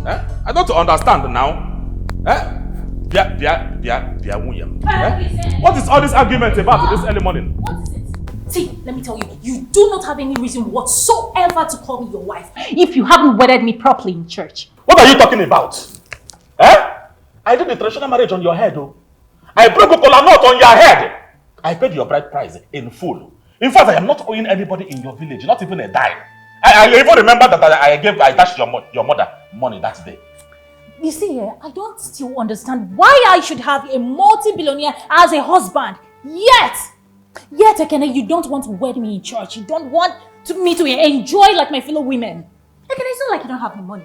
I don't understand now. What is all this argument about this early morning? What is it? See, let me tell you, you do not have any reason whatsoever to call me your wife if you haven't wedded me properly in church. What are you talking about? I did the traditional marriage on your head, oh. I broke a kola nut on your head. I paid your bride price in full. In fact, I am not owing anybody in your village, not even a dime. I even remember that I dashed your mother money that day. You see, I don't still understand why I should have a multi-billionaire as a husband. Yet, Ekene, you don't want to wed me in church. You don't want me to enjoy like my fellow women. Ekene, it's not like you don't have the money.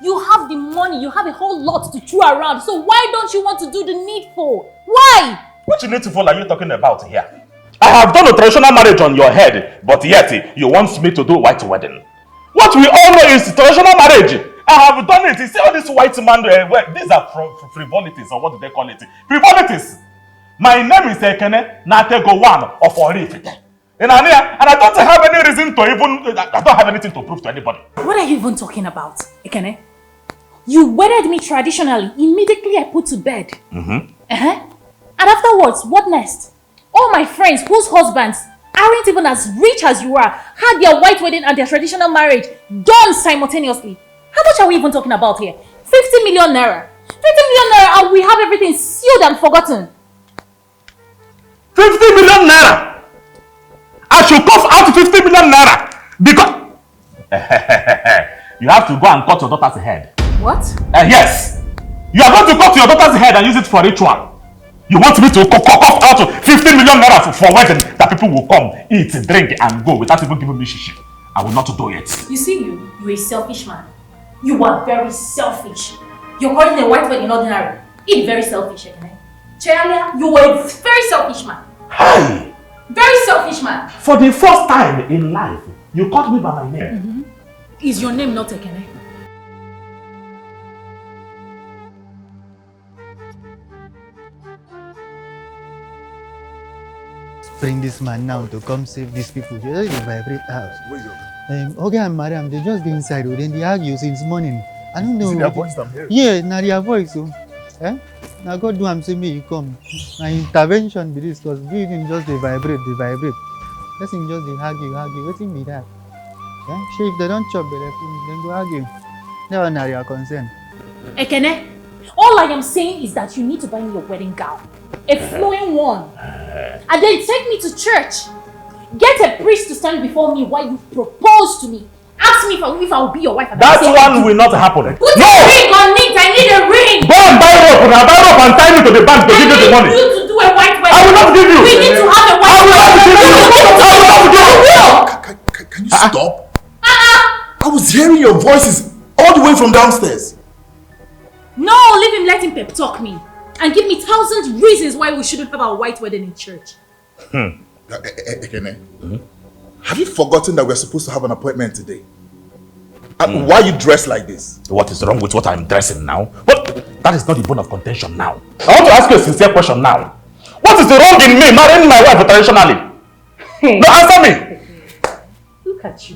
You have the money. You have a whole lot to throw around. So why don't you want to do the needful? Why? Which needful are you talking about here? I have done a traditional marriage on your head, but yet you want me to do white wedding. What we all know is traditional marriage. I have done it. You see all this white man, these are frivolities, or what do they call it? Frivolities. My name is Ekene Natego One of Orifite. And I don't have any reason to I don't have anything to prove to anybody. What are you even talking about, Ekene? You wedded me traditionally. Immediately I put to bed. And afterwards, what next? All my friends whose husbands aren't even as rich as you are had their white wedding and their traditional marriage done simultaneously. How much are we even talking about here? 50 million naira. 50 million naira and we have everything sealed and forgotten. 50 million naira? I should cough out 50 million naira because you have to go and cut your daughter's head. What? Yes. You are going to cut your daughter's head and use it for ritual. You want me to cough out 50 million naira for wedding that people will come, eat, drink and go without even giving me shishi. I will not do it. You see you're a selfish man. You are very selfish. You're calling a white wedding ordinary. It's very selfish, Ekene. Chealia, you are a very selfish man. Hi! Very selfish man. For the first time in life, you called me by my name. Is your name not Ekene? Bring this man now to come save these people. You're in the vibrate house. Okay, I'm Mariam. They just go inside. Then they argue since morning. I don't know. Is it their voice I'm hearing? Yeah, now their voice. So, now God do am say me you come. My intervention be this because building just they vibrate. Person just they argue. Waiting be that. If they don't chop, then go argue. That one are your concern. Ekene, all I am saying is that you need to buy me your wedding gown. A flowing one. And then take me to church. Get a priest to stand before me while you propose to me. Ask me if I will be your wife. That one will not happen. Put a ring on it. I need a ring. Go and buy rope. Now buy rope and tie me to the bank to give you the money. I need you to do a white wedding. I will not give you. We need to have a white wedding. Can you stop? I was hearing your voices all the way from downstairs. No, leave him. Let him pep talk me. And give me 1,000 reasons why we shouldn't have our white wedding in church. Ekene, have you forgotten that we're supposed to have an appointment today? And why are you dressed like this? What is wrong with what I'm dressing now? But that is not the bone of contention now. I want to ask you a sincere question now. What is the wrong in me marrying my wife traditionally? No, answer me. Look at you.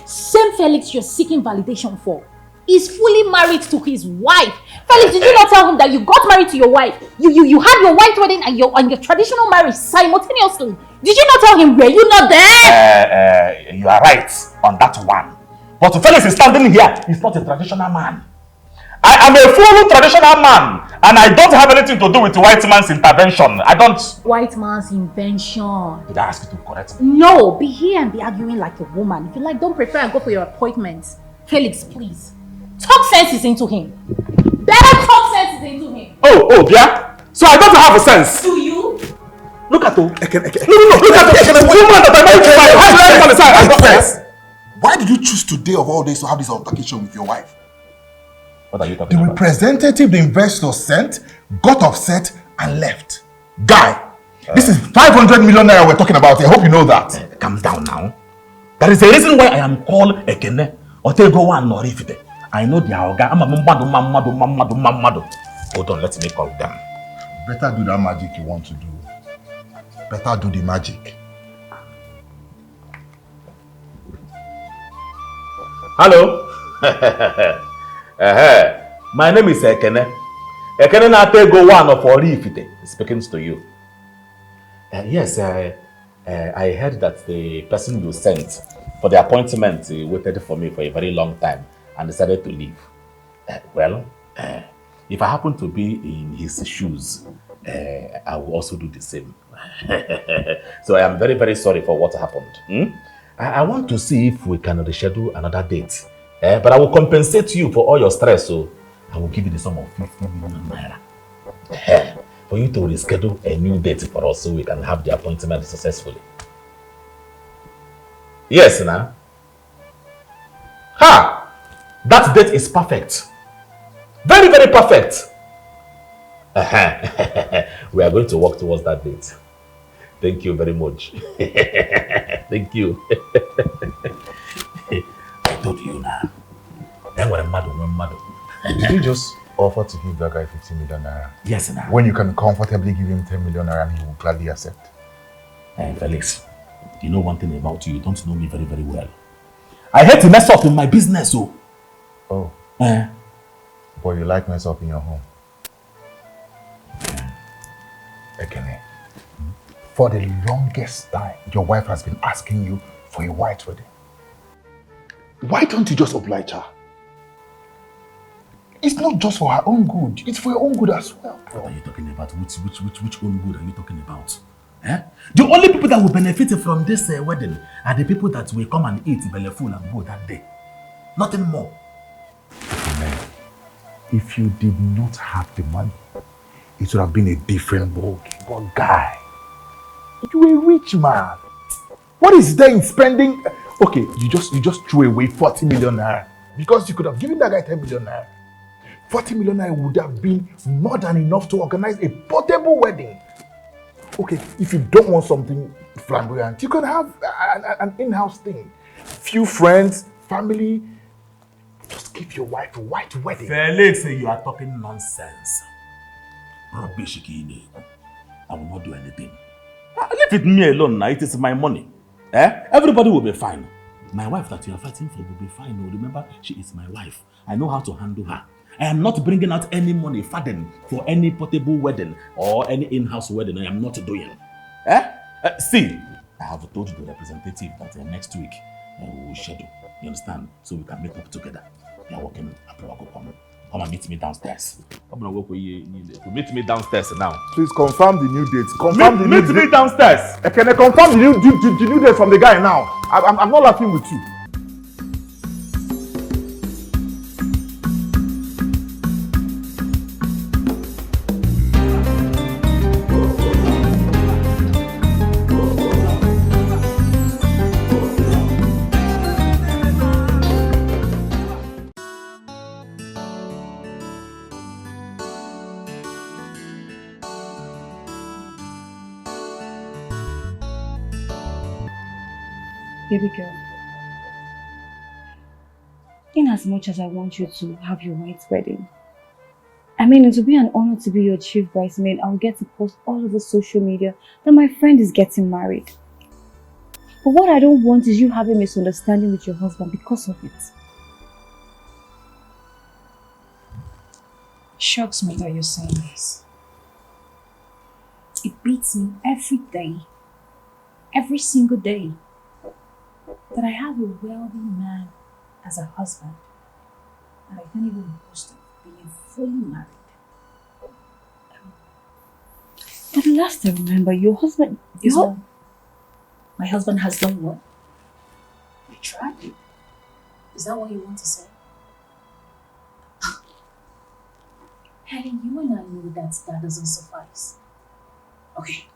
Same Felix you're seeking validation for is fully married to his wife. Felix, did you not tell him that you got married to your wife? You had your white wedding and your traditional marriage simultaneously. Did you not tell him? Were you not there? You are right on that one. But Felix is standing here. He's not a traditional man. I am a full traditional man. And I don't have anything to do with the white man's intervention. I don't... White man's invention. Did I ask you to correct me? No, be here and be arguing like a woman. If you like, don't prefer and go for your appointments. Felix, please. Talk senses into him. Better talk senses into him. Oh, yeah? So I don't have a sense. Do you? Look at him. No, look at the woman that I married to. Why did you choose today of all days to have this altercation with your wife? What are you talking The about? representative the investor sent got upset and left. Guy, this is 500 million naira we're talking about. I hope you know that. Calm down now. There is a reason why I am called Ekene Otego One Norifite. I know the Aoga. I'm a mamado. Hold on, let me call them. Better do that magic you want to do. Better do the magic. Hello? My name is Ekene. Ekene Natego one of Orifite speaking to you. Yes, I heard that the person you sent for the appointment waited for me for a very long time and decided to leave. If I happen to be in his shoes, I will also do the same. So I am very, very sorry for what happened. I want to see if we can reschedule another date. But I will compensate you for all your stress, so I will give you the sum of 50 million naira. For you to reschedule a new date for us so we can have the appointment successfully. Yes, now. Ha! That date is perfect. Very, very perfect. We are going to work towards that date. Thank you very much. Thank you. I told you now. Did you just offer to give that guy 50 million naira? Yes, now. When you can comfortably give him 10 million naira and he will gladly accept. Felix, you know one thing about you. You don't know me very, very well. I hate to mess up in my business, so. Oh. But you like mess up in your home. Ekene, for the longest time, your wife has been asking you for a white wedding. Why don't you just oblige her? It's not just for her own good, it's for your own good as well. What are you talking about? Which own good are you talking about? The only people that will benefit from this wedding are the people that will come and eat bellyful and go that day. Nothing more. Amen. If you did not have the money, it would have been a different ballgame. But guy, you're a rich man. What is there in spending? Okay, you just threw away 40 million naira because you could have given that guy 10 million naira. 40 million naira would have been more than enough to organize a portable wedding. Okay, if you don't want something flamboyant, you can have an in-house thing. Few friends, family. Just give your wife a white wedding. Felix, you are talking nonsense. Rubbish. I will not do anything. Leave it me alone now. It is my money. Everybody will be fine. My wife that you are fighting for will be fine. Remember, she is my wife. I know how to handle her. I am not bringing out any money for any portable wedding or any in-house wedding. I am not doing. See, I have told the representative that next week we will schedule. You understand? So we can meet up together. They are working at Come and meet me downstairs. Meet me downstairs now. Please confirm the new date. Meet me downstairs. Can I confirm the new date from the guy now? I'm not laughing with you. Baby girl, in as much as I want you to have your white wedding, I mean, it will be an honor to be your chief bridesmaid. I'll get to post all over social media that my friend is getting married. But what I don't want is you having a misunderstanding with your husband because of it. It shocks me that you're saying this. It beats me every day, every single day, that I have a wealthy man as a husband and I can't even boast of being fully married. But the last I remember, your husband... My husband has done what? Betrayed you. Is that what you want to say? Helen, you and I know that doesn't suffice. Okay,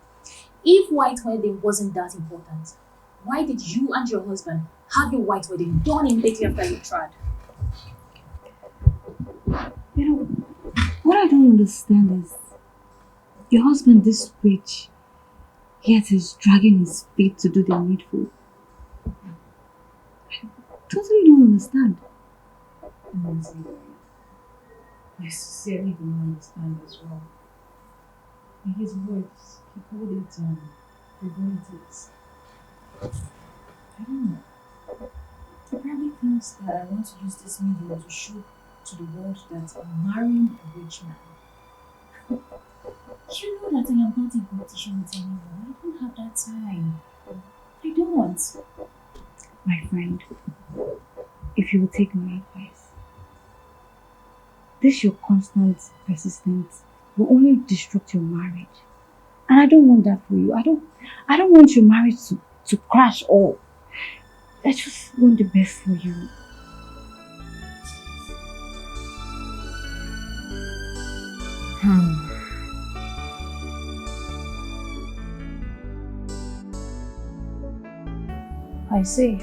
if white wedding wasn't that important, why did you and your husband have your white wedding done immediately after you tried? You know, what I don't understand is your husband this rich, yet he's dragging his feet to do the needful. I totally don't understand. I sincerely don't understand as well. In his words, he called it preventives. I don't know. He probably thinks that I want to use this medium to show to the world that I'm marrying a rich man. You know that I am not in competition with anyone. I don't have that time. I don't. My friend, if you will take my advice, this your constant persistence will only disrupt your marriage. And I don't want that for you. I don't want your marriage to crash or I just want the best for you. I see.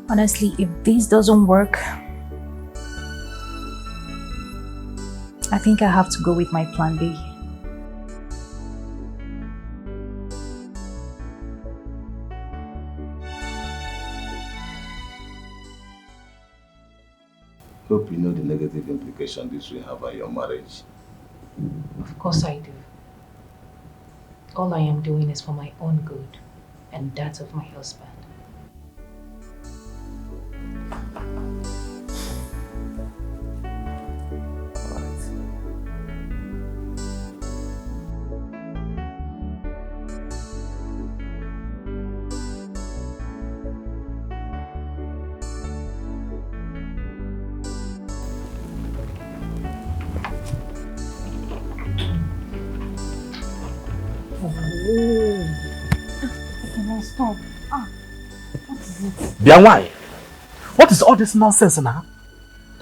Honestly, if this doesn't work, I think I have to go with my plan B. Hope you know the negative implication this will have on your marriage. Of course I do. All I am doing is for my own good and that of my husband. Stop. What is it? Then why? What is all this nonsense now?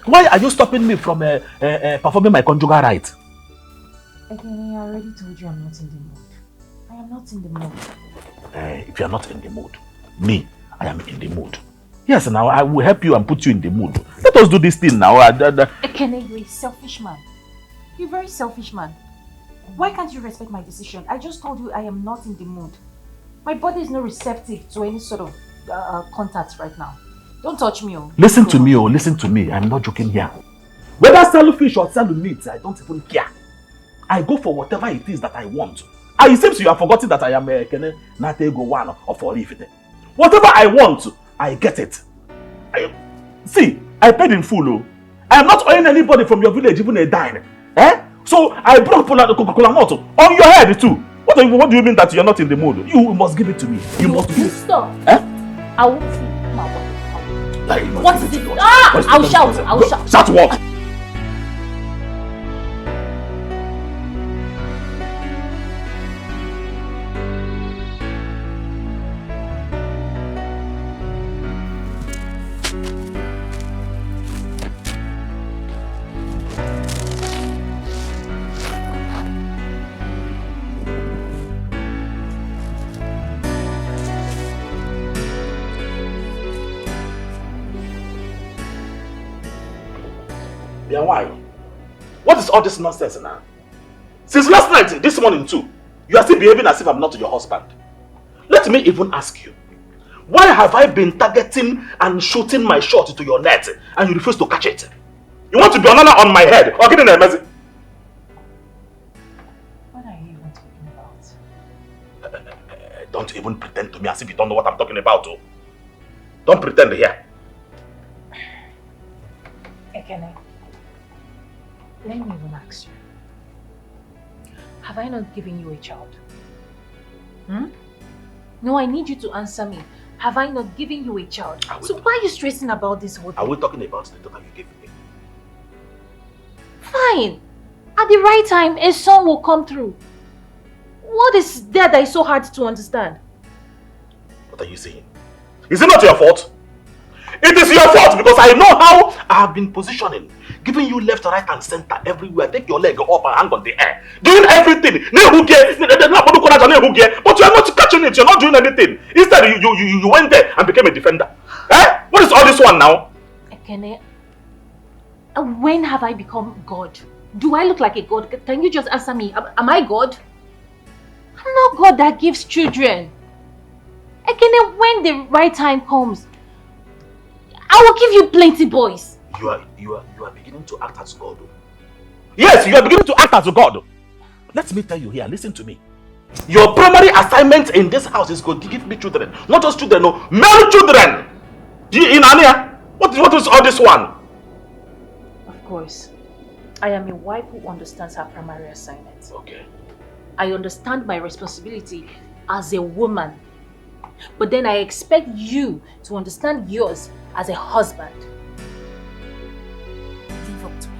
Why are you stopping me from performing my conjugal right? Again, I already told you I'm not in the mood. I am not in the mood. If you are not in the mood, me, I am in the mood. Yes, now I will help you and put you in the mood. Let us do this thing now. Ekene, you're a selfish man. You're a very selfish man. Why can't you respect my decision? I just told you I am not in the mood. My body is not receptive to any sort of contact right now. Don't touch me. Oh. Listen to me, listen to me. I'm not joking here. Whether sell fish or sell meat, I don't even care. I go for whatever it is that I want. And it seems you have forgotten that I am not a go one or for it. Whatever I want, I get it. See, I paid in full. Oh. I am not owing anybody from your village even a dime. So I brought Coca-Cola nut on your head too. What do you mean that you're not in the mood? You must give it to me. You must give it. Stop. I won't see my body. What is it? I'll shout. I'll shout. Shout what? Then why? What is all this nonsense now? Since last night, this morning too, you are still behaving as if I'm not your husband. Let me even ask you, why have I been targeting and shooting my shot into your net and you refuse to catch it? You want to be an honor on my head or getting a message? What are you even talking about? Don't even pretend to me as if you don't know what I'm talking about. Oh. Don't pretend here. Ekene, let me even ask you. Have I not given you a child? No, I need you to answer me. Have I not given you a child? So why are you stressing about this whole thing? Are we talking about the daughter you gave me? Fine. At the right time, a son will come through. What is there that is so hard to understand? What are you saying? Is it not your fault? It is your fault because I know how I have been positioning, giving you left, right, and center everywhere. Take your leg up and hang on the air, doing everything. But you are not catching it. You are not doing anything. Instead, you went there and became a defender. What is all this one now? Ekene, when have I become God? Do I look like a God? Can you just answer me? Am I God? I'm not God that gives children. Ekene, when the right time comes, I will give you plenty boys. You are beginning to act as God. Yes, you are beginning to act as God. Let me tell you here, listen to me. Your primary assignment in this house is going to give me children. Not just children, no, male children. In Ania. What is all this one? Of course. I am a wife who understands her primary assignment. Okay. I understand my responsibility as a woman. But then I expect you to understand yours as a husband. Live up to it.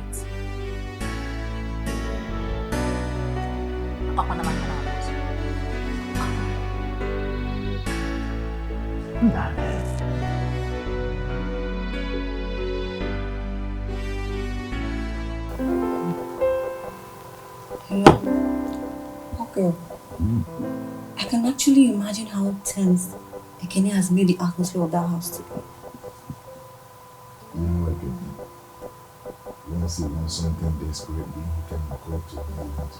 Okay. I can actually imagine how tense Ekene has made the atmosphere of that house today. You know, like, once he wants something desperately, he can go to me and get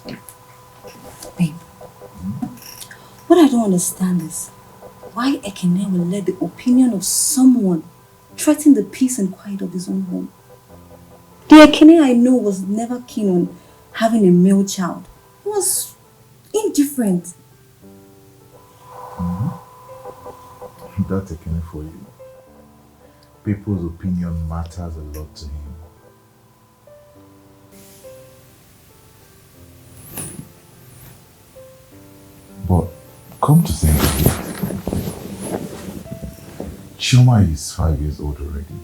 it. Babe, what I don't understand is why Ekene will let the opinion of someone threaten the peace and quiet of his own home. The Ekene I know was never keen on having a male child. He was indifferent. That's Ekene for you. People's opinion matters a lot to him. But come to think of it, Chioma is 5 years old already.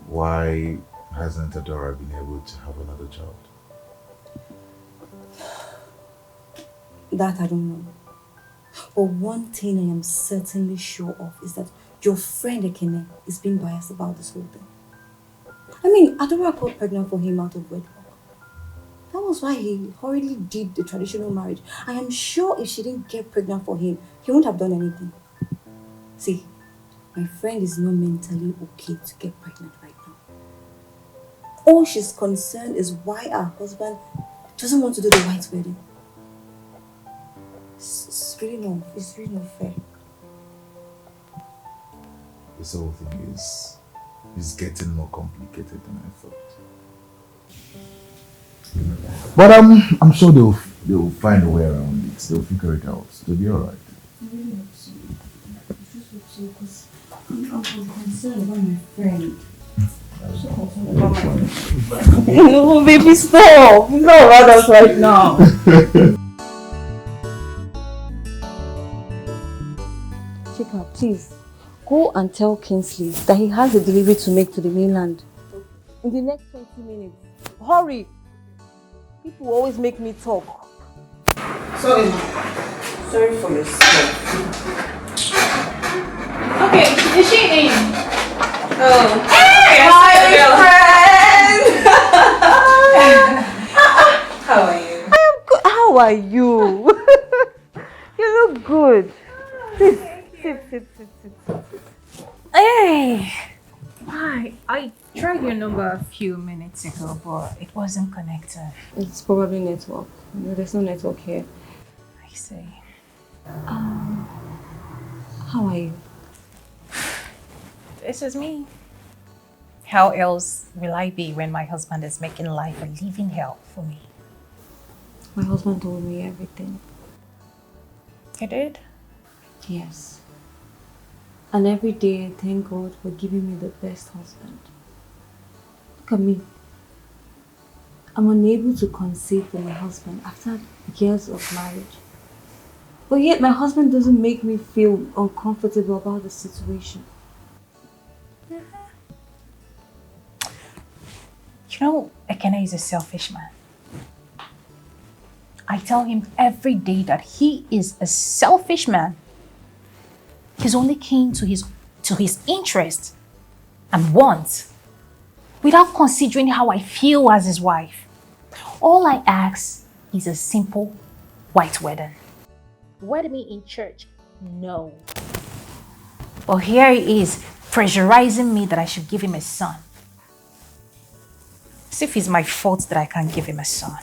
Why hasn't Adora been able to have another child? That I don't know. But one thing I am certainly sure of is that your friend Ekene is being biased about this whole thing. I mean, Adora got pregnant for him out of wedlock. That was why he hurriedly did the traditional marriage. I am sure if she didn't get pregnant for him, he wouldn't have done anything. See, my friend is not mentally okay to get pregnant right now. All she's concerned is why her husband doesn't want to do the white wedding. It's really not fair. This whole thing is getting more complicated than I thought. But I'm sure they'll find a way around it. They'll figure it out. They'll be alright. I really hope so. I just hope so because I'm concerned about my friend. I'm so concerned about my friend. No, baby, stop. It's not about us right now. Chika, please, go and tell Kingsley that he has a delivery to make to the mainland. In the next 20 minutes. Hurry! People always make me talk. Sorry for your stuff. Okay, is she in? Oh. Hey, hi, friend! How are you? I am good. How are you? You look good. Sit. Hey! Hi, I tried your number a few minutes ago, but it wasn't connected. It's probably network. No, there's no network here. I see. How are you? This is me. How else will I be when my husband is making life a living hell for me? My husband told me everything. He did? Yes. And every day I thank God for giving me the best husband. Look at me. I'm unable to conceive for my husband after years of marriage. But yet my husband doesn't make me feel uncomfortable about the situation. You know, Ekene is a selfish man. I tell him every day that he is a selfish man. He's only keen to his interests and wants, without considering how I feel as his wife. All I ask is a simple white wedding. Wed me in church? No. But here he is, pressurizing me that I should give him a son. As if it's my fault that I can't give him a son.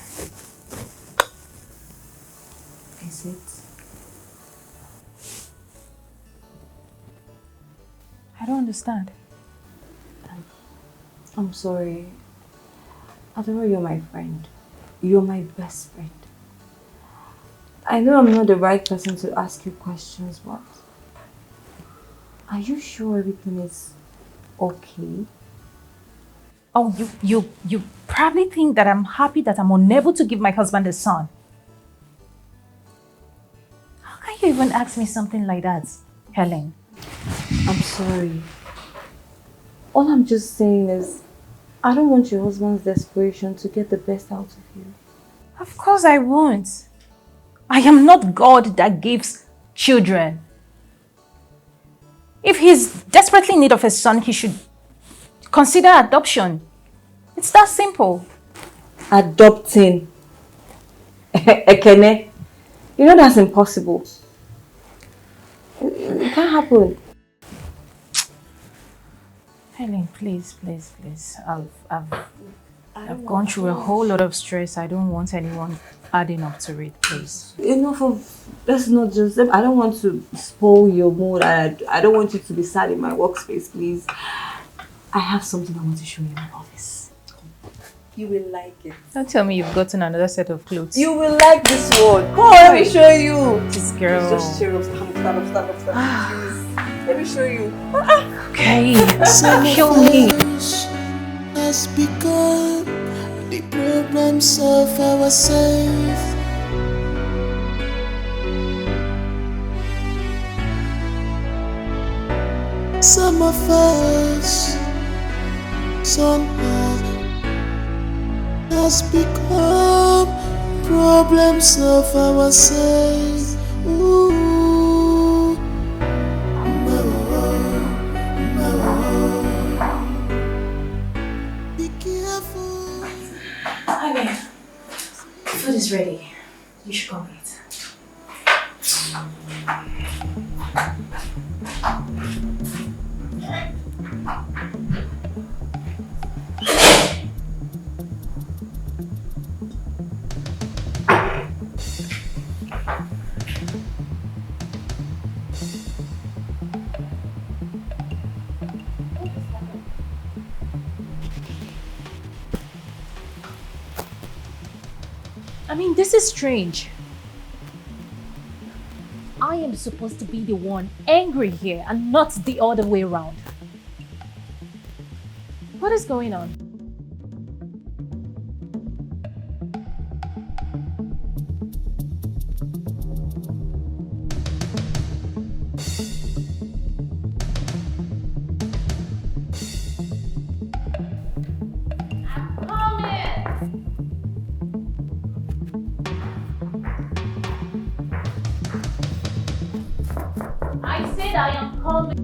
Is it? I don't understand. I'm sorry. Adora, you're my friend. You're my best friend. I know I'm not the right person to ask you questions, but are you sure everything is okay? Oh, you probably think that I'm happy that I'm unable to give my husband a son. How can you even ask me something like that, Helen? I'm sorry. All I'm just saying is, I don't want your husband's desperation to get the best out of you. Of course I won't. I am not God that gives children. If he's desperately in need of a son, he should consider adoption. It's that simple. Adopting. Ekene. You know that's impossible. It can't happen. Helen, please. I've gone through a whole lot of stress. I don't want anyone adding up to it, please. Enough of, let's not just, I don't want to spoil your mood. I don't want you to be sad in my workspace, please. I have something I want to show you in my office. You will like it. Don't tell me you've gotten another set of clothes. You will like this one. Come on, let me show you. This girl. Please just cheer up. Stand up. Please. Let me show you. Okay, kill me. Has become the problems of ourselves. Some of us somehow has become problems of ourselves. Ooh. Honey, food is ready. You should come eat. I mean, this is strange. I am supposed to be the one angry here and not the other way around. What is going on? I am coming.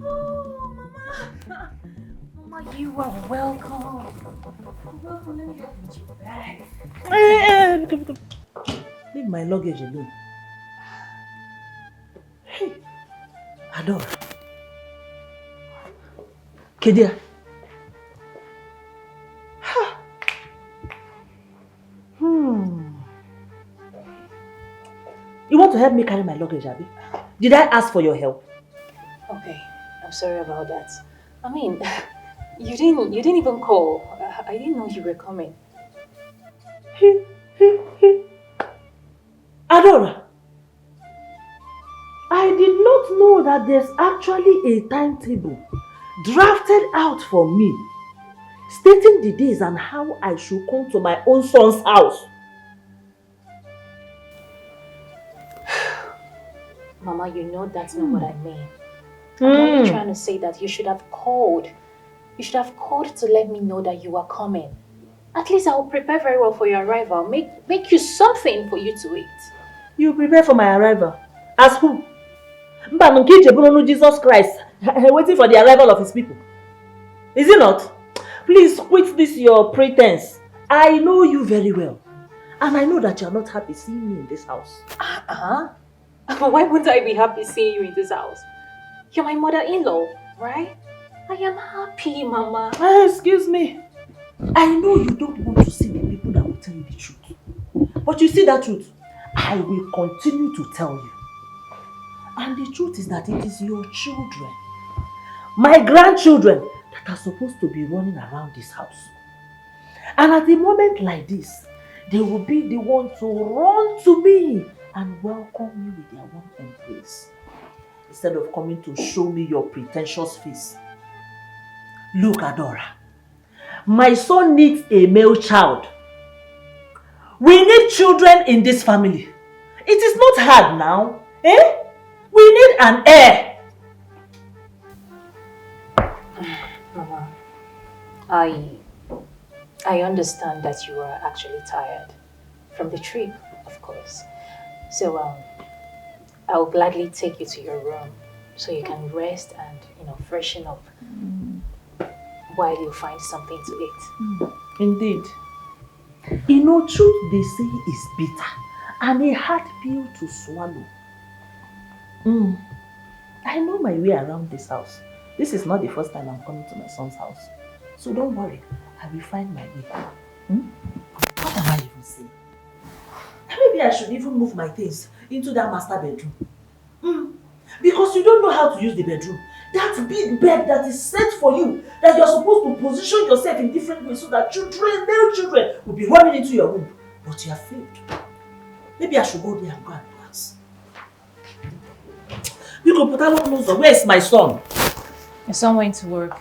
Oh, Mama. Mama, you are welcome. Welcome, let me help you with your bag. Leave my luggage alone. Hey, Adora. Kedia. You want to help me carry my luggage, Abby? Did I ask for your help? Okay, I'm sorry about that. I mean, you didn't even call. I didn't know you were coming. Adora, I did not know that there's actually a timetable drafted out for me, stating the days and how I should come to my own son's house. Mama, you know that's not what I mean. I'm only trying to say that you should have called. You should have called to let me know that you are coming. At least I will prepare very well for your arrival. Make you something for you to eat. You prepare for my arrival? As who? Jesus Christ, waiting for the arrival of his people. Is it not? Please quit this your pretense. I know you very well. And I know that you are not happy seeing me in this house. Why wouldn't I be happy seeing you in this house? You're my mother-in-law, right? I am happy, Mama. Excuse me. I know you don't want to see the people that will tell you the truth. But you see that truth? I will continue to tell you. And the truth is that it is your children, my grandchildren, that are supposed to be running around this house. And at a moment like this, they will be the one to run to me and welcome me with their warm embrace, instead of coming to show me your pretentious face. Look, Adora, my son needs a male child. We need children in this family. It is not hard now, eh? We need an heir. Mama, I understand that you are actually tired from the trip, of course. So I'll gladly take you to your room so you can rest and, freshen up while you find something to eat. Indeed. Truth they say is bitter and a hard pill to swallow. I know my way around this house. This is not the first time I'm coming to my son's house. So don't worry, I will find my way. What am I even saying? Maybe I should even move my things into that master bedroom. Because you don't know how to use the bedroom. That big bed that is set for you, that you're supposed to position yourself in different ways so that male children will be running into your womb. But you have failed. Maybe I should go there and go and relax. You can put that one closer. Where is my son? Your son went to work.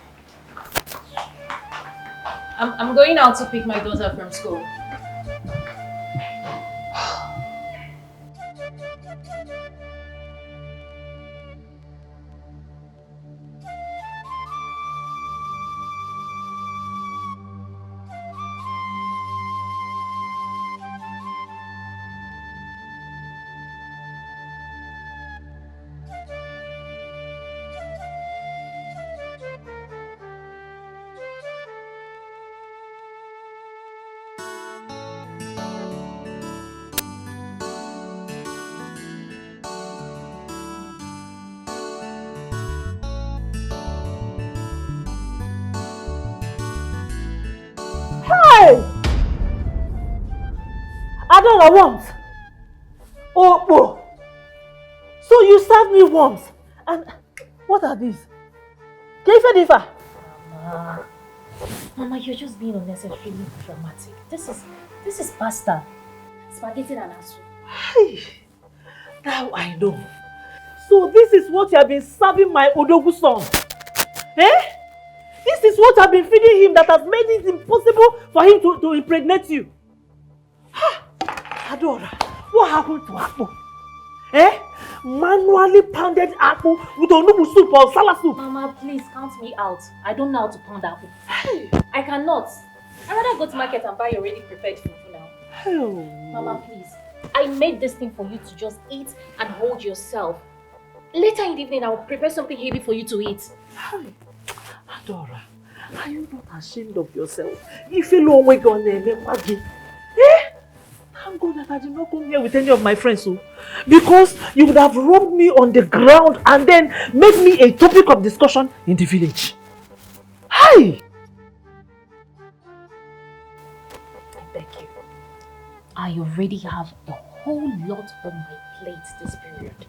I'm going out to pick my daughter from school. Adora once. Oh. So you served me once. And what are these? Difa. Mama, you're just being unnecessarily dramatic. This is pasta. Spaghetti and asu. Hey, now I know. So this is what you have been serving my Odogu son. Eh? This is what I've been feeding him that has made it impossible for him to impregnate you. Adora, what happened to Apple? Eh? Manually pounded apple with onubu soup or salad soup. Mama, please count me out. I don't know how to pound apple. I cannot. I'd rather go to market and buy already prepared food now. Mama, please. I made this thing for you to just eat and hold yourself. Later in the evening, I will prepare something heavy for you to eat. Adora, are you not ashamed of yourself? If you know we're going to imagine. Eh? Thank God that I did not come here with any of my friends, because you would have rubbed me on the ground and then made me a topic of discussion in the village. Hi! I beg you. I already have a whole lot on my plate this period.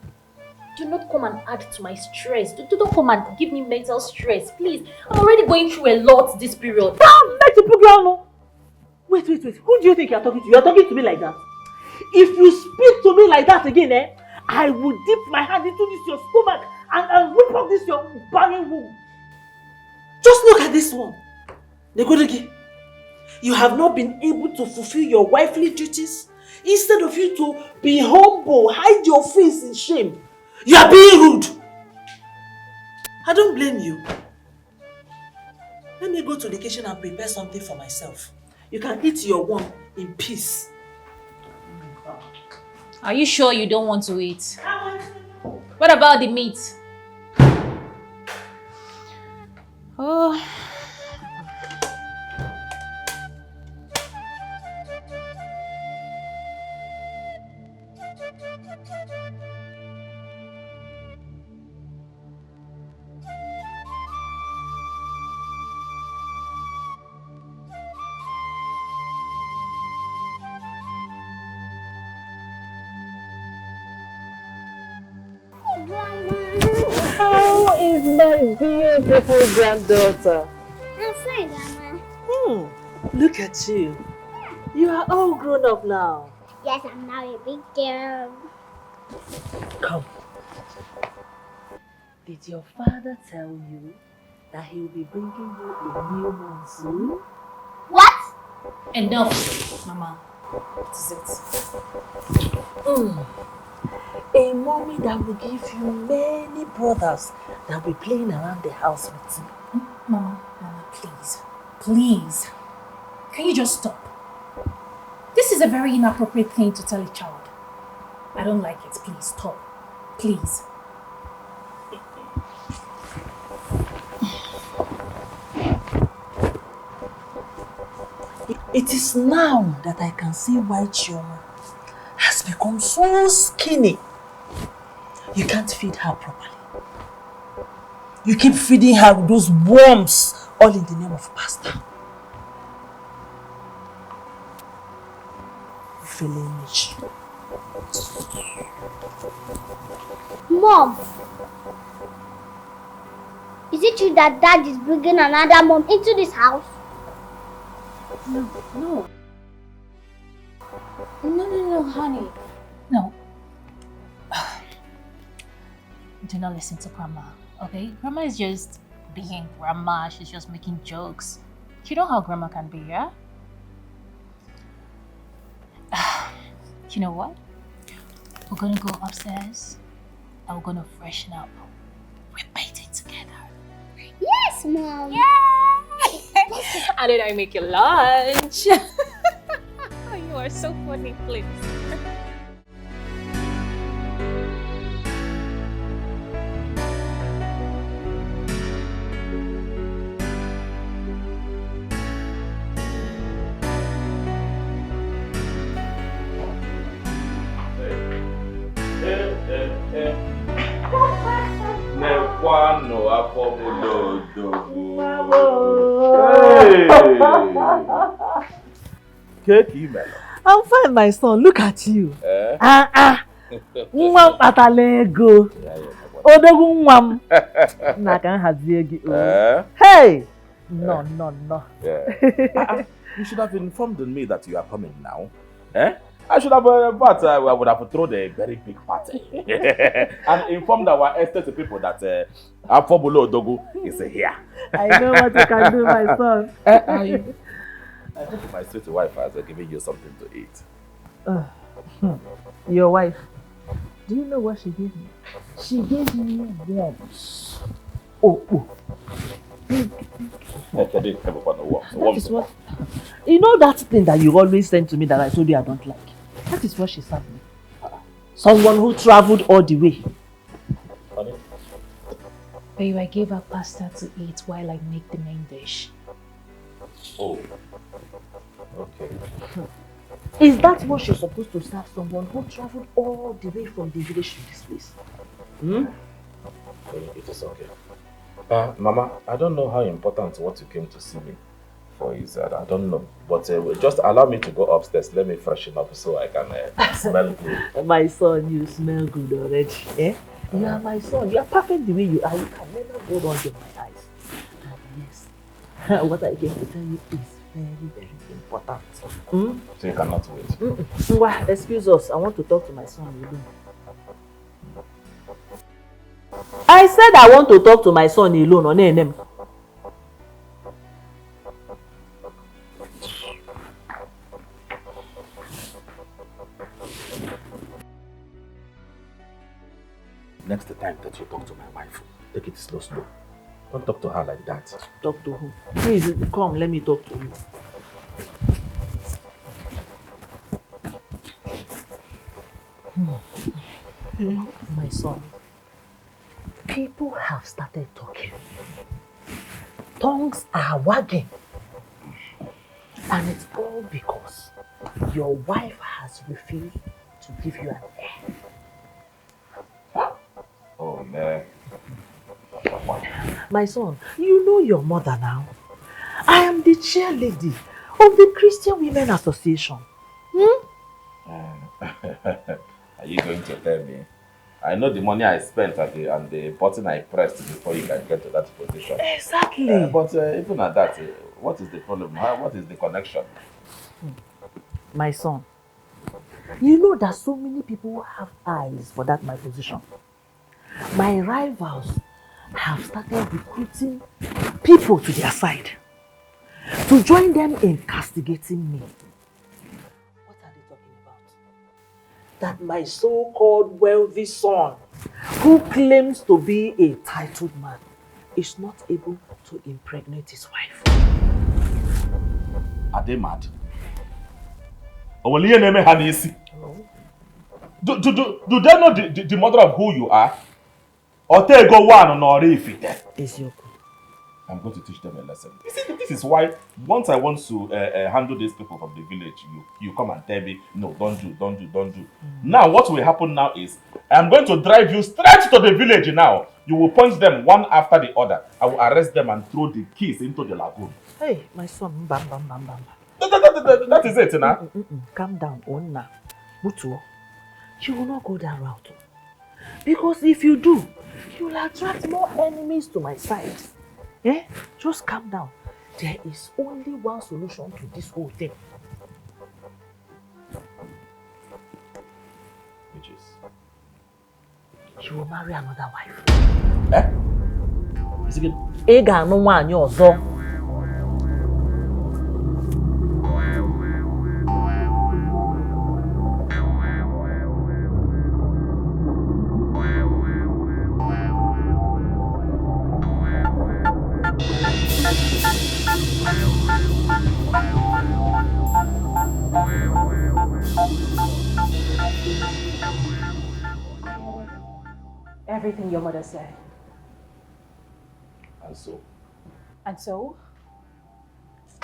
Do not come and add to my stress. Do not come and give me mental stress, please. I'm already going through a lot this period. Wait. Who do you think you're talking to? You're talking to me like that? If you speak to me like that again, I will dip my hand into your stomach and rip off your barren womb. Just look at this one. Negodegi, you have not been able to fulfill your wifely duties. Instead of you to be humble, hide your face in shame, you are being rude. I don't blame you. Let me go to the kitchen and prepare something for myself. You can eat your one in peace. Are you sure you don't want to eat? What about the meat? Oh. How is my beautiful granddaughter? fine, Mama. Look at you. You are all grown up now. Yes, I'm now a big girl. Come. Did your father tell you that he will be bringing you a new one soon? What? Enough, Mama. What is it? A mommy that will give you many brothers that will be playing around the house with you. Mama, please. Please. Can you just stop? This is a very inappropriate thing to tell a child. I don't like it. Please, stop. Please. It is now that I can see why Chioma has become so skinny. You can't feed her properly. You keep feeding her with those worms, all in the name of pasta. Village. Mom, is it true that Dad is bringing another mom into this house? No, honey. No. Do not listen to Grandma, okay? Grandma is just being Grandma. She's just making jokes. You know how Grandma can be, yeah? You know what? We're gonna go upstairs and we're gonna freshen up. We're bathing together. Yes, Mom. Yeah! And then I make you lunch. You are so funny, please. I'm fine, my son. Look at you. Mwam patalego. Odogu mwam. Nakan haziegi. Hey! No. You should have informed me that you are coming now. I should have, but I would have thrown a very big party and informed our estate people that Afobolo Odogu is here. I know what you can do, my son. I hope my sweet wife has given you something to eat. Your wife, do you know what she gave me? She gave me worms. Oh. That is what, you know that thing that you always send to me that I told you I don't like? That is what she served me. Someone who traveled all the way. Babe, I gave her pasta to eat while I make the main dish. Oh. Okay. Is that what you're supposed to serve someone who traveled all the way from the village to this place? It is okay. Mama, I don't know how important what you came to see me for is. I don't know. But just allow me to go upstairs. Let me freshen up so I can smell good. My son, you smell good already. Eh? You are my son. You are perfect the way you are. You can never go wrong in my eyes. And yes, what I came to tell you is very, very important. So you cannot wait. Well, excuse us. I want to talk to my son alone. I said I want to talk to my son alone on NM. Next time that you talk to my wife, take it slow. Don't talk to her like that. Talk to who? Please, come, let me talk to you. My son, people have started talking. Tongues are wagging. And it's all because your wife has refused to give you an heir. Oh, man. My son, you know your mother now. I am the chairlady of the Christian Women Association. Are you going to tell me I know the money I spent and the button I pressed before you can get to that position. Exactly. But even at that, what is the problem? What is the connection? My son, you know that so many people have eyes for that my position. My rivals have started recruiting people to their side to join them in castigating me. What are they talking about? That my so-called wealthy son, who claims to be a titled man, is not able to impregnate his wife. Are they mad? No. Do they know the mother of who you are? Or they go one or if it is your I'm going to teach them a lesson. You see, this is why once I want to handle these people from the village, you come and tell me, no, don't do. Now, what will happen now is, I'm going to drive you straight to the village now. You will punch them one after the other. I will arrest them and throw the keys into the lagoon. Hey, my son, bam. That is it, now. Calm down, Onna. Mutu, you will not go that route. Because if you do, you will attract more enemies to my side. Eh? Just calm down. There is only one solution to this whole thing. Which is? You will marry another wife. Eh? Is it good? Ega no one ozo. Everything your mother said. And so? And so?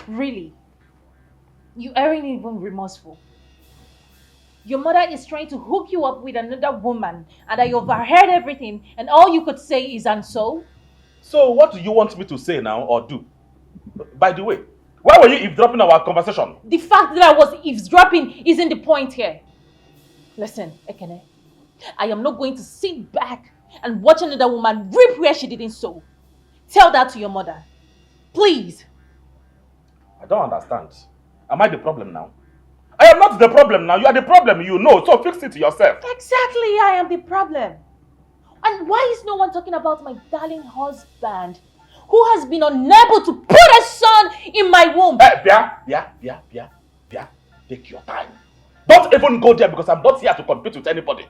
Really? You aren't even remorseful. Your mother is trying to hook you up with another woman and I overheard everything and all you could say is and so? So what do you want me to say now or do? By the way, why were you eavesdropping our conversation? The fact that I was eavesdropping isn't the point here. Listen, Ekene, I am not going to sit back and watch another woman reap where she didn't sow. Tell that to your mother. Please. I don't understand. Am I the problem now? I am not the problem now. You are the problem, you know. So fix it yourself. Exactly, I am the problem. And why is no one talking about my darling husband who has been unable to put a son in my womb? Bia. Take your time. Don't even go there because I'm not here to compete with anybody.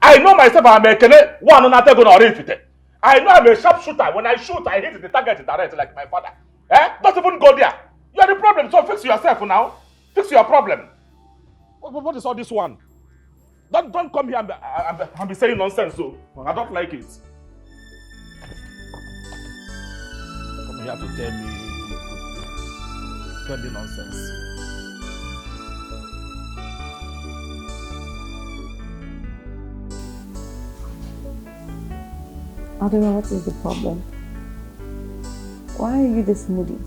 I know myself I'm a kene, one on a gonna refit. I know I'm a sharpshooter. When I shoot, I hit the target direct like my father. Don't even go there. You are the problem, so fix yourself now. Fix your problem. What is all this one? Don't come here and be saying nonsense, so I don't like it. Come here to tell me nonsense. Adora, what is the problem? Why are you this moody?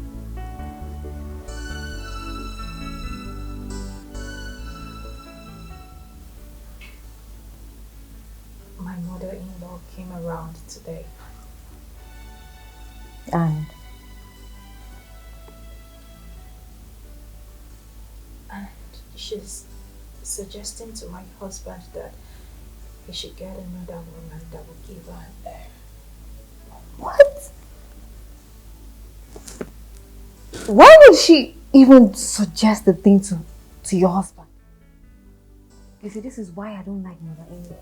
My mother-in-law came around today. And she's suggesting to my husband that he should get another woman that will give her an heir. what? Why would she even suggest the thing to your husband? You see, this is why I don't like mother-in-law.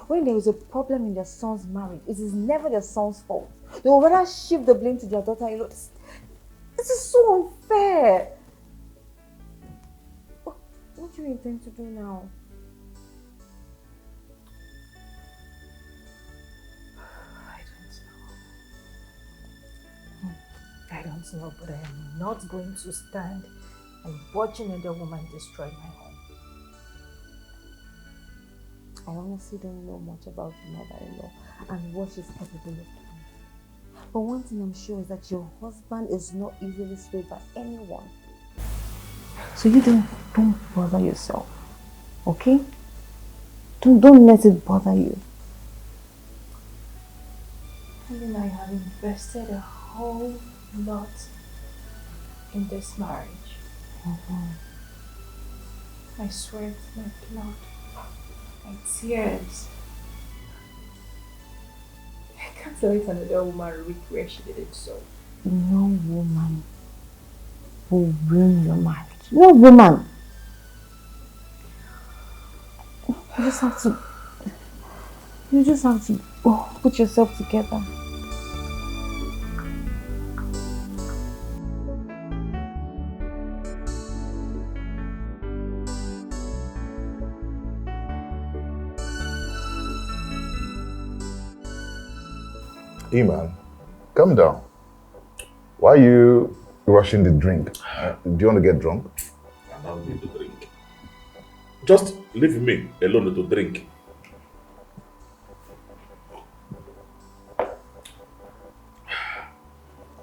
When there is a problem in their son's marriage, it is never their son's fault. They will rather shift the blame to their daughter-in-law. This is so unfair. What do you intend to do now? I don't know, but I am not going to stand and watch another woman destroy my home. I honestly don't know much about your mother-in-law and what she's capable of doing. But one thing I'm sure is that your husband is not easily swayed by anyone. So you don't bother yourself, okay? Don't let it bother you. I mean, I have invested a whole lot in this marriage. My sweat, my blood, my tears. I can't let another woman regret she did it so. No woman will ruin your marriage. No woman. You just have to put yourself together. Hey man, calm down. Why are you rushing the drink? Do you want to get drunk? I don't need to drink. Just leave me alone to drink.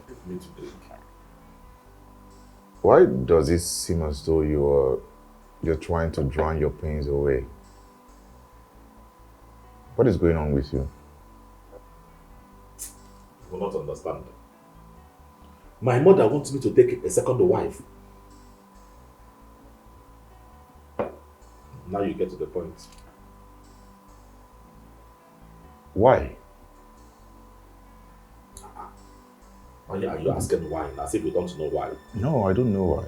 Leave me to drink. Why does it seem as though you're trying to drown your pains away? What is going on with you? You will not understand. My mother wants me to take a second wife. Now you get to the point. Why? Why are you asking why? As if you don't know why. No, I don't know why.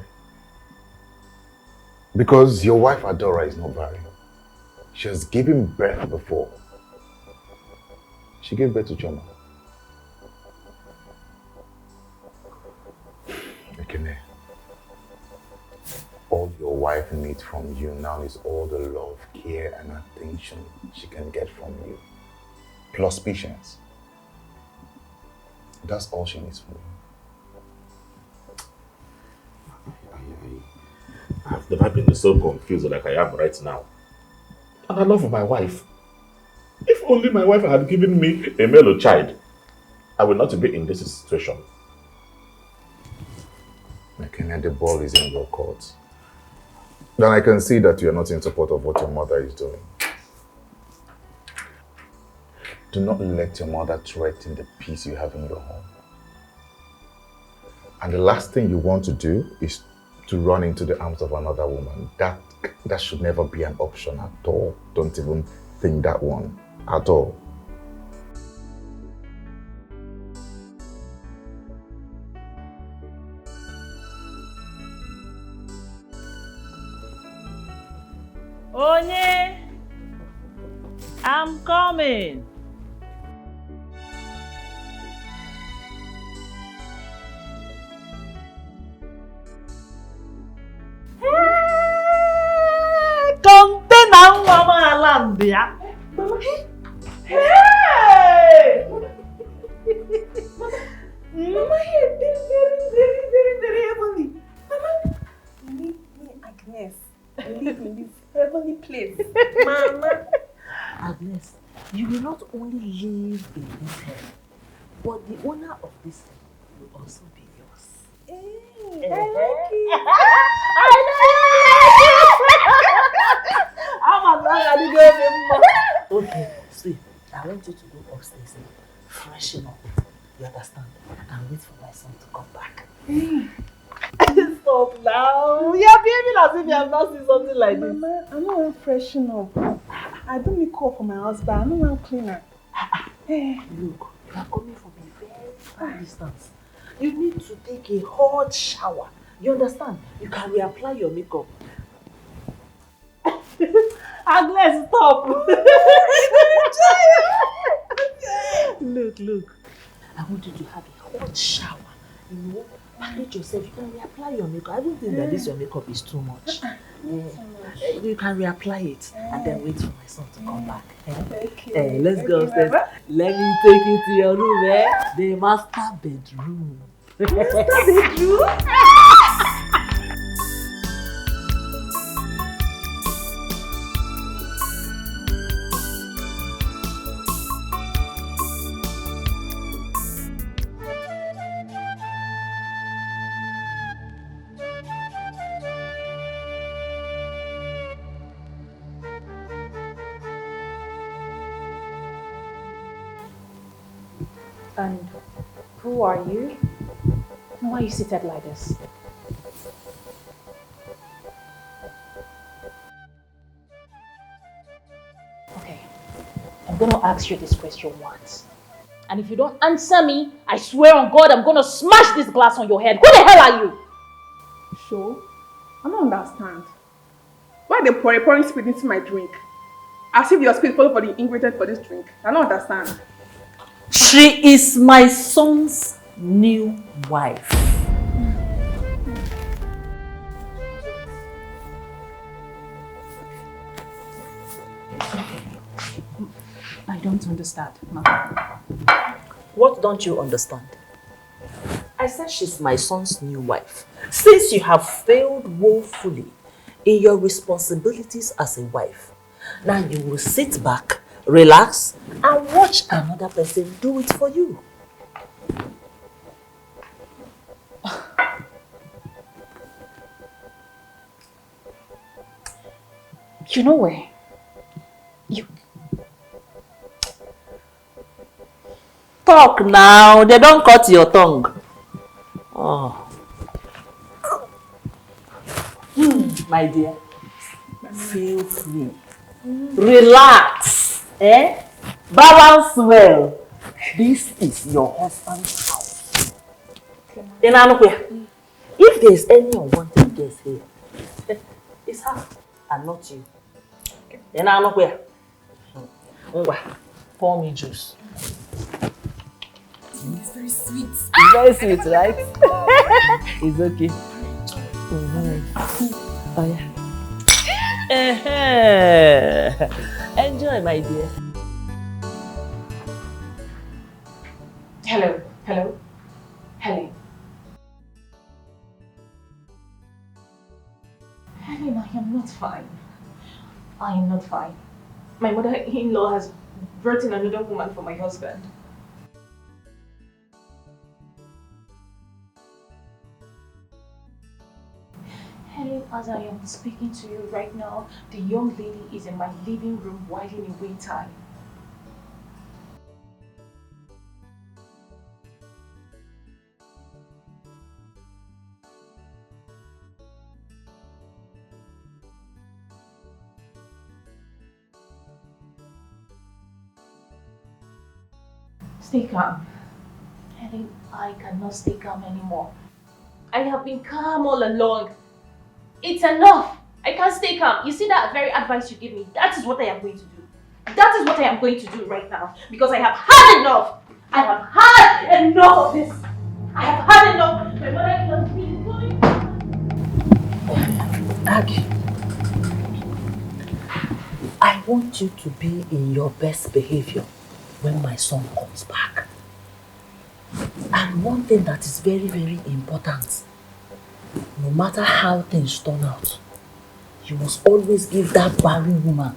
Because your wife Adora is not barren. She has given birth before. She gave birth to Choma. Ekene, all your wife needs from you now is all the love, care, and attention she can get from you. Plus patience. That's all she needs from you. I've never been so confused like I am right now. And I love my wife. If only my wife had given me a male child, I would not be in this situation. Ekene, the ball is in your court. Then I can see that you are not in support of what your mother is doing. Do not let your mother threaten the peace you have in your home. And the last thing you want to do is to run into the arms of another woman. That should never be an option at all. Don't even think that one at all. Onye, I'm coming. Container mama Alandia. Hey! Mama, very heavenly. Mama, leave me, Agnes. Leave me this heavenly place. Mama. Agnes, you will not only live in this heaven, but the owner of this heaven will also be yours. Hey, I like it. I like it. I'm a Okay, see, I want you to go upstairs and freshen up. You understand? And wait for my son to come back. Stop now. You're behaving as if you have not seen something like this. Mama, I don't want to freshen up. I don't make up for my husband. I don't want to clean her. Hey. Look, you are coming from a very far distance. You need to take a hot shower. You understand? You can reapply your makeup. Agnes, stop. Look. I want you to have a hot shower. You know, manage yourself. You can reapply your makeup. I don't think that this your makeup is too much. You can reapply it and then wait for my son to come back. Okay. Let's go upstairs. Let me take you to your room, the master bedroom. Master bedroom? And who are you? And why are you seated like this? Okay, I'm gonna ask you this question once. And if you don't answer me, I swear on God, I'm gonna smash this glass on your head. Who the hell are you? Sure? I don't understand. Why they pouring spirit into my drink? As if your spirit follow for the ingredient for this drink. I don't understand. She is my son's new wife. I don't understand, Mama. What don't you understand? I said she's my son's new wife. Since you have failed woefully in your responsibilities as a wife, now you will sit back, relax, and watch another person do it for you. You know where? Talk now, they don't cut your tongue. Oh. My dear, feel free. Relax. Balance well. This is your husband's house. If there is any unwanted guest here, it's her and not you. Pour me juice. It's very sweet. It's very sweet, right? It's okay. Oh yeah. Enjoy, my dear. Hello. Helen, I am not fine. I am not fine. My mother-in-law has brought in another woman for my husband. Helen, as I am speaking to you right now, the young lady is in my living room whiling away time. Stay calm. Helen, I cannot stay calm anymore. I have been calm all along. It's enough. I can't stay calm. You see that very advice you give me? That is what I am going to do. That is what I am going to do right now. Because I have had enough. I have had enough of this. I have had enough. My mother has been going. Aggie, I want you to be in your best behavior when my son comes back. And one thing that is very, very important, no matter how things turn out, you must always give that barren woman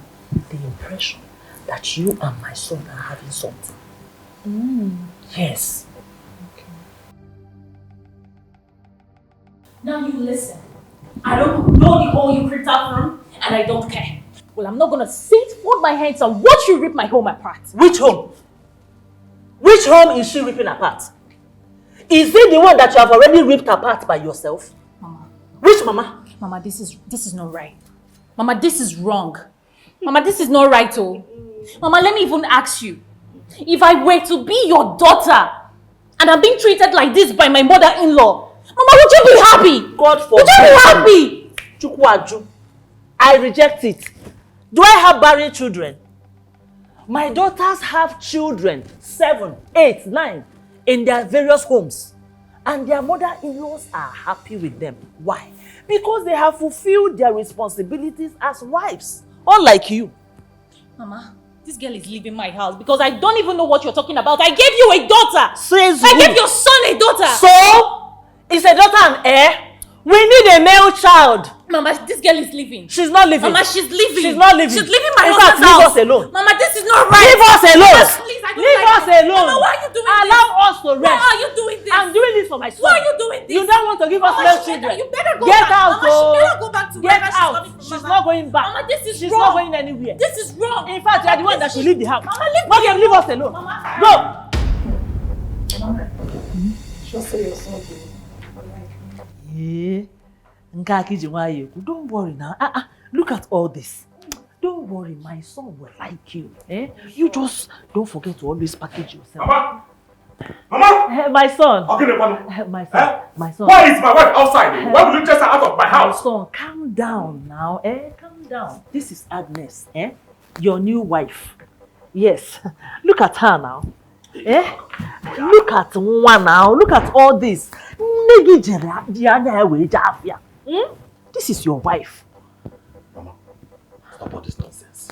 the impression that you and my son are having something. Yes. Okay. Now you listen. I don't know the hole you creeped out from, and I don't care. Well, I'm not gonna sit, fold my hands, and watch you rip my home apart. Which home? Which home is she ripping apart? Is it the one that you have already ripped apart by yourself? Mama. Which mama? Mama, this is not right. Mama, this is wrong. Mama, this is not right, oh. Mama, let me even ask you. If I were to be your daughter, and I'm being treated like this by my mother-in-law, Mama, would you be happy? God forbid. Would you be happy? Chukwaju, I reject it. Do I have barren children? My daughters have children, 7, 8, 9, in their various homes. And their mother-in-laws are happy with them. Why? Because they have fulfilled their responsibilities as wives, unlike you. Mama, this girl is leaving my house because I don't even know what you're talking about. I gave you a daughter. Says I gave your son a daughter. So? Is a daughter an heir? We need a male child. Mama, this girl is leaving. She's not leaving. Mama, she's leaving. She's not leaving. She's leaving my husband's house. Leave us alone. Mama, this is not right. Leave us alone. Mama, please, I don't leave like us it. alone. Mama, why are you doing this? Allow us to rest. Why are you doing this? I'm doing this for my son. Why are you doing this? You don't want to give us male children. You better go Get back. out, Mama, she better go back to Get wherever out. She's She's not going back. Mama, this is She's wrong. not going anywhere. This is wrong. In fact, you are the one that should leave the house. Mama, leave leave us alone. Mama, go. Just say your son to me. Yeah. Don't worry now. Look at all this. Don't worry, my son will like you. You just don't forget to always package yourself. Mama! Mama! My son. Okay, my son. My son. Why is my wife outside? Why will you chase her out of my house? My son, calm down now. Calm down. This is Agnes. Your new wife. Yes. Look at her now. Look at one now. Look at all this. This is your wife. Mama, stop all this nonsense.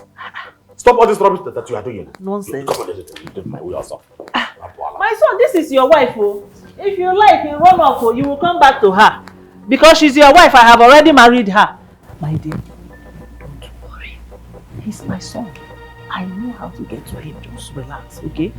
Stop all this rubbish that you are doing. Nonsense. Come on, let my way also. My son, this is your wife. Oh. If you like, you run off, you will come back to her. Because she's your wife, I have already married her. My dear, don't worry. He's my son. I know how to get to him. Just relax, okay?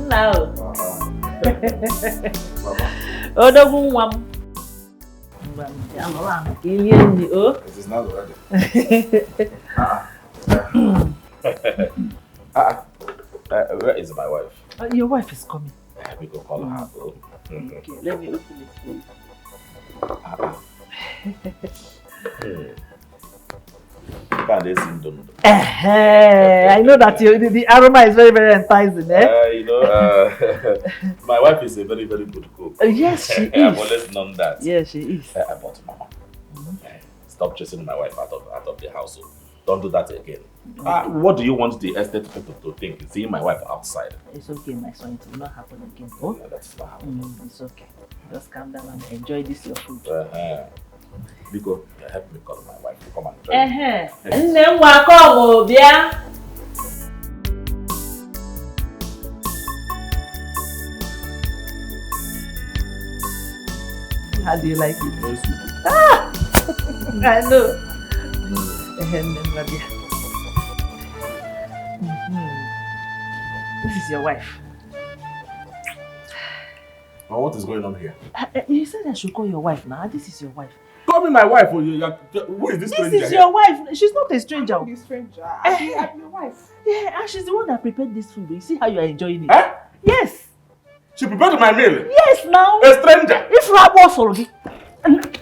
Now. Oh, the one. It is not ready. Where is my wife? Your wife is coming. We go call her. Okay, let me open it for you. I know that the aroma is very, very enticing. My wife is a very, very good cook. Yes, she is. I've always known that. Yes, she is. But Mama, stop chasing my wife out of the house. Don't do that again. What do you want the estate people to think? Seeing my wife outside? It's okay, my son. It will not happen again. Oh, yeah, that's not happening. It's okay. Just calm down and enjoy this your food. Because help me call my wife to come and join me. And then welcome, yeah. How do you like it? Very sweet. I know. This is your wife. What is going on here? You said I should call your wife now. This is your wife. Call me my wife. Who is this stranger? This is your wife. She's not a stranger. I'm the stranger. I'm your wife. Yeah, and she's the one that prepared this food. You see how you are enjoying it? Yes. She prepared my meal? Yes, now. A stranger? If Rabo already.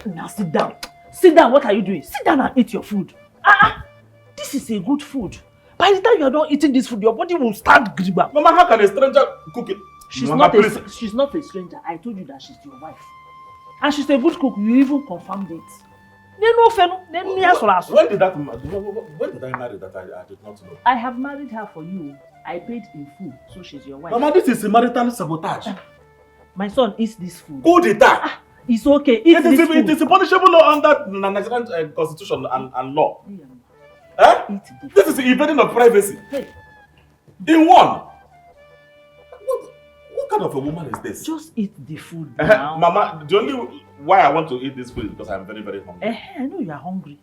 Now sit down. Sit down. What are you doing? Sit down and eat your food. This is a good food. By the time you are done eating this food, your body will start gribba. Mama, how can a stranger cook it? She's Mama, she's not a stranger. I told you that she's your wife. And she's a good cook. You even confirmed it. When did I marry that I did not know? I have married her for you. I paid in full, so she's your wife. Mama, this is a marital sabotage. My son eats this food. Coup d'etat. It's okay. Eat this food. It is punishable under the Nigerian constitution and law. This is invading of privacy. Hey. In one. What kind of a woman is this? Just eat the food now. Mama, the only why I want to eat this food is because I'm very, very hungry. I know you are hungry.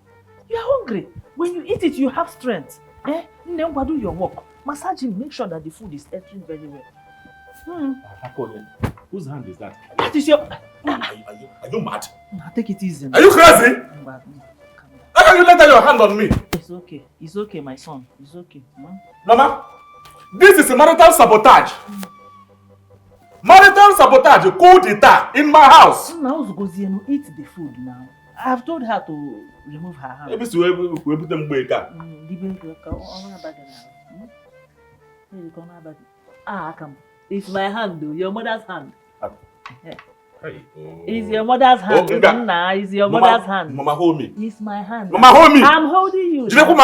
You are hungry. When you eat it, you have strength. Then do your work. Massage him. Make sure that the food is entering very well. Whose hand is that? That is your... Are you mad? Take it easy. Are you crazy? How can you let your hand on me? It's okay. It's okay, my son. It's okay. Mama, this is a marital sabotage. Marital sabotage, coup d'etat in my house. Now eat the food now. I have told her to remove her hand. Maybe she will put them back. It's my hand though, your mother's hand. It's your mother's hand. It's your mother's hand. Mama, hold me. It's my hand. Mama, hold me. I'm holding you. Now.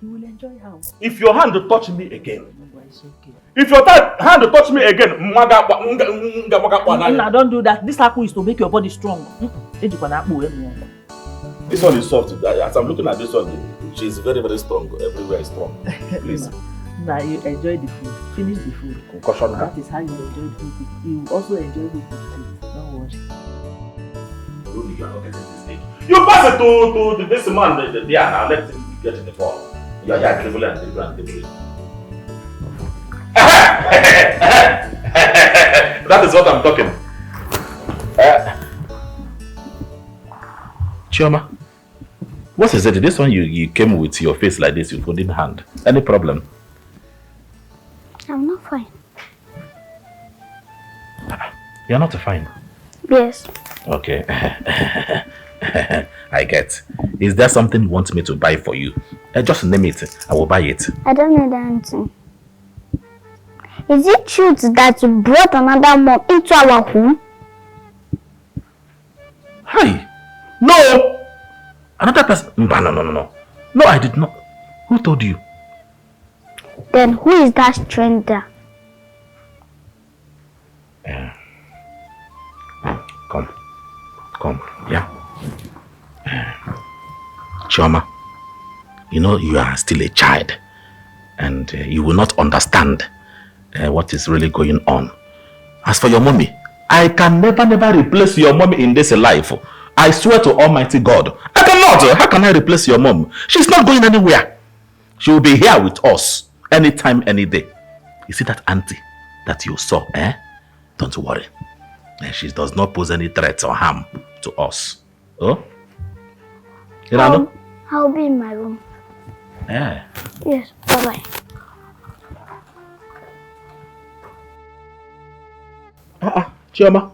You will enjoy how. If your hand touch me again. It's okay. If your hand touch me again, don't do that. This apple is to make your body strong. This one is soft. As I'm looking at this one, she's very, very strong. Everywhere is strong. Please. Now you enjoy the food. Finish the food. Concussion. That is how you enjoy the food. You also enjoy the food too. Don't worry. Really, you are not getting this thing. You pass it to this man there now. Let him get in the ball. You are here dribbling and dribbling and dribbling. That is what I'm talking. Chioma, what is it? This one you came with your face like this, you holding hand. Any problem? I'm not fine. You're not fine. Yes. Okay. I get. Is there something you want me to buy for you? Just name it. I will buy it. I don't need anything. Is it true that you brought another mom into our home? Hi. No. Another person. No. No, I did not. Who told you? Then who is that stranger? Come. Yeah. Chioma, you know you are still a child and you will not understand what is really going on. As for your mommy, I can never replace your mommy in this life. I swear to Almighty God. I cannot. How can I replace your mom? She's not going anywhere. She will be here with us anytime, any day. You see that auntie that you saw, Don't worry. She does not pose any threat or harm to us. Oh? You know? I'll be in my room. Yeah. Yes, bye-bye. Chioma,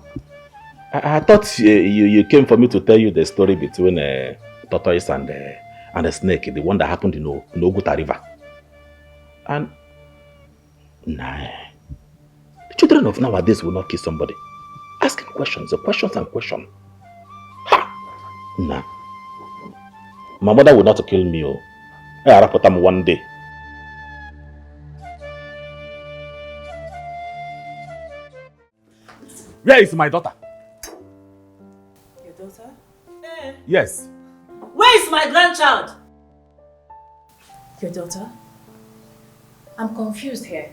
I thought you came for me to tell you the story between tortoise and a snake, the one that happened in Oguta River. And nah, the children of nowadays will not kill somebody. Asking questions and questions. Ha! Nah. My mother will not kill me. I'll report them one day. Where is my daughter? Your daughter? Yes. Where is my grandchild? Your daughter? I'm confused here.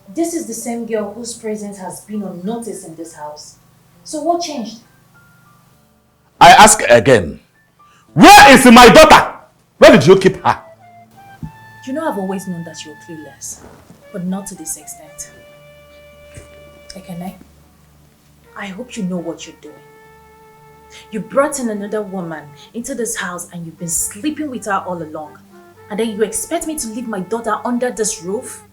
This is the same girl whose presence has been unnoticed in this house. So what changed? I ask again. Where is my daughter? Where did you keep her? You know I've always known that you're clueless, but not to this extent. Ekene, I hope you know what you're doing. You brought in another woman into this house and you've been sleeping with her all along. And then you expect me to leave my daughter under this roof?